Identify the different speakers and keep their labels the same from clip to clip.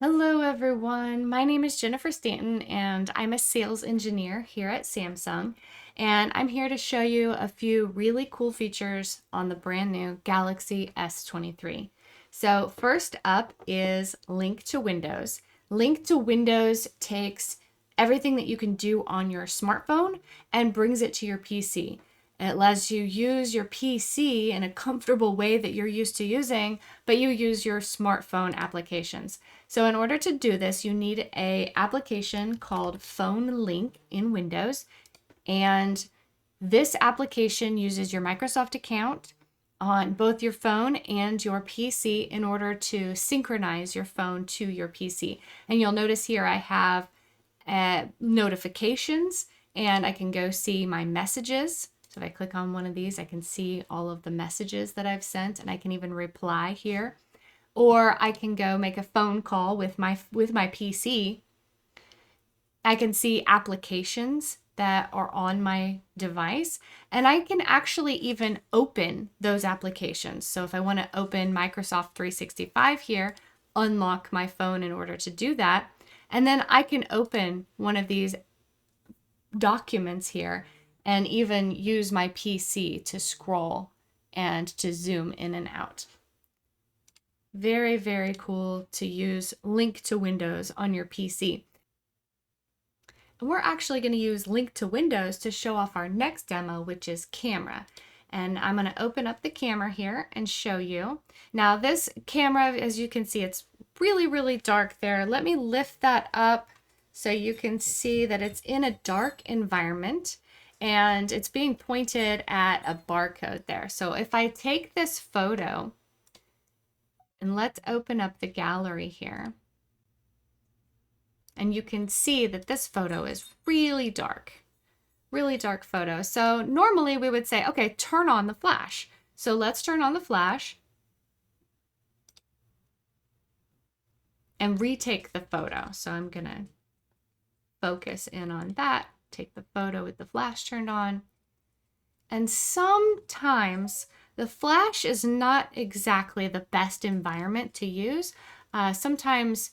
Speaker 1: Hello, everyone. My name is Jennifer Stanton, and I'm a sales engineer here at Samsung. And I'm here to show you a few really cool features on the brand new Galaxy S23. So, first up is Link to Windows. Link to Windows takes everything that you can do on your smartphone and brings it to your PC. It lets you use your PC in a comfortable way that you're used to using, but you use your smartphone applications. So in order to do this, you need a application called Phone Link in Windows. And this application uses your Microsoft account on both your phone and your PC in order to synchronize your phone to your PC. And you'll notice here I have notifications and I can go see my messages. So if I click on one of these, I can see all of the messages that I've sent, and I can even reply here. Or I can go make a phone call with my PC. I can see applications that are on my device, and I can actually even open those applications. So if I want to open Microsoft 365 here, unlock my phone in order to do that, and then I can open one of these documents here and even use my PC to scroll and to zoom in and out. Very, very cool to use Link to Windows on your PC. And we're actually going to use Link to Windows to show off our next demo, which is camera. And I'm going to open up the camera here and show you. Now this camera, as you can see, it's really, really dark there. Let me lift that up so you can see that it's in a dark environment and it's being pointed at a barcode there. So if I take this photo, and let's open up the gallery here. And you can see that this photo is really dark photo. So normally we would say, okay, turn on the flash. So let's turn on the flash and retake the photo. So I'm gonna focus in on that, take the photo with the flash turned on. And sometimes the flash is not exactly the best environment to use. Sometimes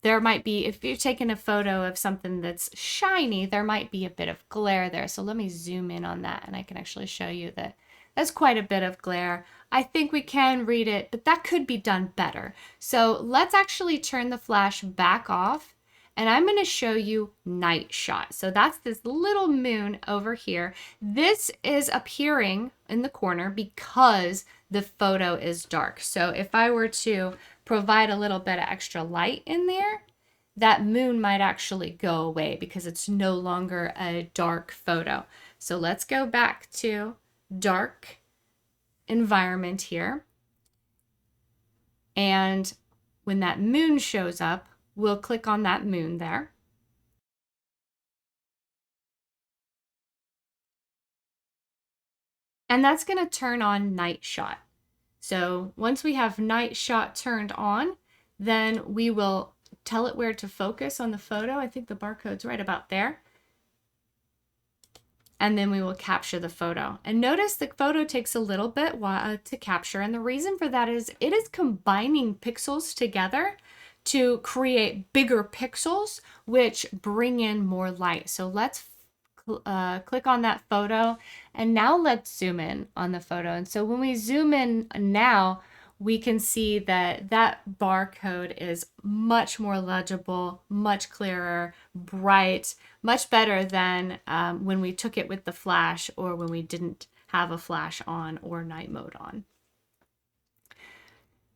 Speaker 1: there might be, if you're taking a photo of something that's shiny, there might be a bit of glare there. So let me zoom in on that and I can actually show you that that's quite a bit of glare. I think we can read it, but that could be done better. So let's actually turn the flash back off. And I'm going to show you night shot. So that's this little moon over here. This is appearing in the corner because the photo is dark. So if I were to provide a little bit of extra light in there, that moon might actually go away because it's no longer a dark photo. So let's go back to dark environment here. And when that moon shows up, we'll click on that moon there. And that's going to turn on night shot. So once we have night shot turned on, then we will tell it where to focus on the photo. I think the barcode's right about there. And then we will capture the photo. And notice the photo takes a little bit to capture. And the reason for that is it is combining pixels together to create bigger pixels, which bring in more light. So let's click on that photo, and now let's zoom in on the photo. And so when we zoom in now, we can see that that barcode is much more legible, much clearer, bright, much better than when we took it with the flash or when we didn't have a flash on or night mode on.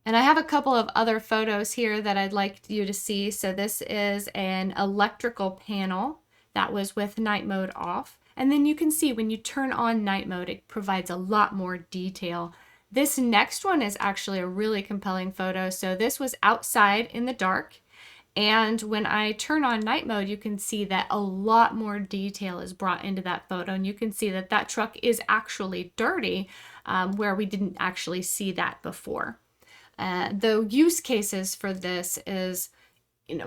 Speaker 1: And I have a couple of other photos here that I'd like you to see. So this is an electrical panel that was with night mode off. And then you can see when you turn on night mode, it provides a lot more detail. This next one is actually a really compelling photo. So this was outside in the dark. And when I turn on night mode, you can see that a lot more detail is brought into that photo. And you can see that that truck is actually dirty, where we didn't actually see that before. The use cases for this is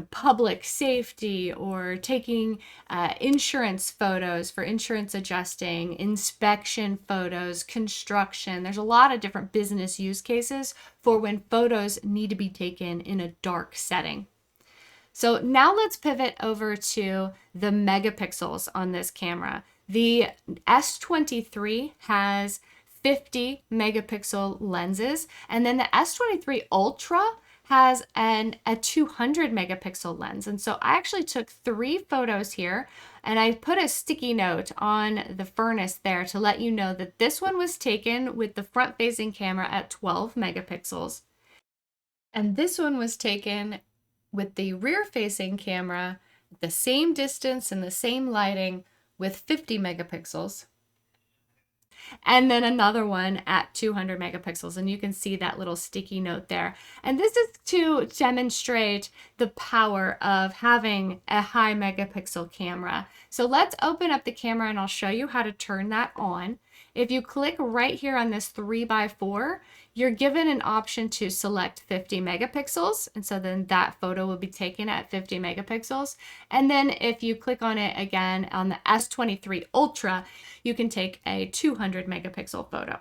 Speaker 1: public safety, or taking insurance photos for insurance adjusting, inspection photos, construction. There's a lot of different business use cases for when photos need to be taken in a dark setting. So now let's pivot over to the megapixels on this camera. The S23 has 50 megapixel lenses, and then the S23 Ultra has a 200 megapixel lens. And so I actually took 3 photos here, and I put a sticky note on the furnace there to let you know that this one was taken with the front facing camera at 12 megapixels. And this one was taken with the rear facing camera, the same distance and the same lighting, with 50 megapixels. And then another one at 200 megapixels. And you can see that little sticky note there. And this is to demonstrate the power of having a high megapixel camera. So let's open up the camera and I'll show you how to turn that on. If you click right here on this 3x4, you're given an option to select 50 megapixels. And so then that photo will be taken at 50 megapixels. And then if you click on it again on the S23 Ultra, you can take a 200 megapixel photo.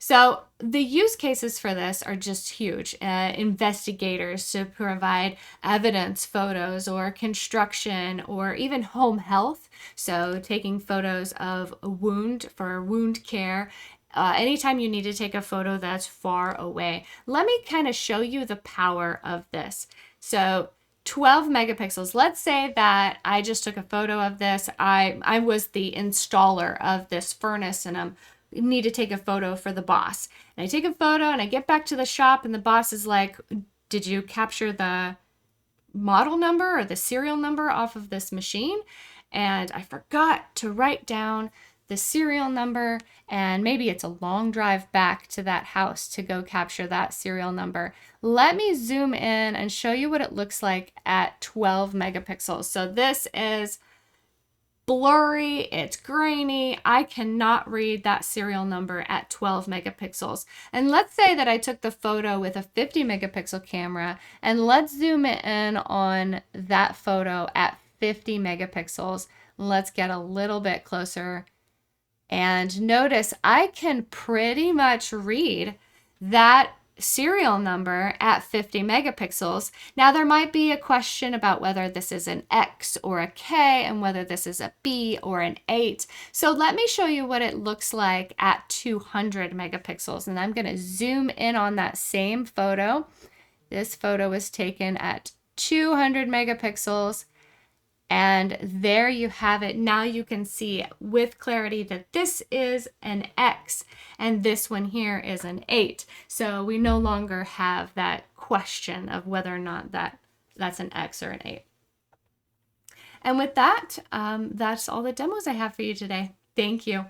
Speaker 1: So the use cases for this are just huge. Investigators to provide evidence photos, or construction, or even home health. So taking photos of a wound for wound care. Anytime you need to take a photo that's far away. Let me kind of show you the power of this. So 12 megapixels. Let's say that I just took a photo of this. I was the installer of this furnace, and I need to take a photo for the boss. And I take a photo and I get back to the shop, and the boss is like, did you capture the model number or the serial number off of this machine? And I forgot to write down the serial number, and maybe it's a long drive back to that house to go capture that serial number. Let me zoom in and show you what it looks like at 12 megapixels. So this is blurry, it's grainy. I cannot read that serial number at 12 megapixels. And let's say that I took the photo with a 50 megapixel camera, and let's zoom in on that photo at 50 megapixels. Let's get a little bit closer. And notice I can pretty much read that serial number at 50 megapixels. Now there might be a question about whether this is an X or a K, and whether this is a B or an 8. So let me show you what it looks like at 200 megapixels. And I'm going to zoom in on that same photo. This photo was taken at 200 megapixels. And there you have it. Now you can see with clarity that this is an X and this one here is an 8. So we no longer have that question of whether or not that's an X or an 8. And with that, that's all the demos I have for you today. Thank you.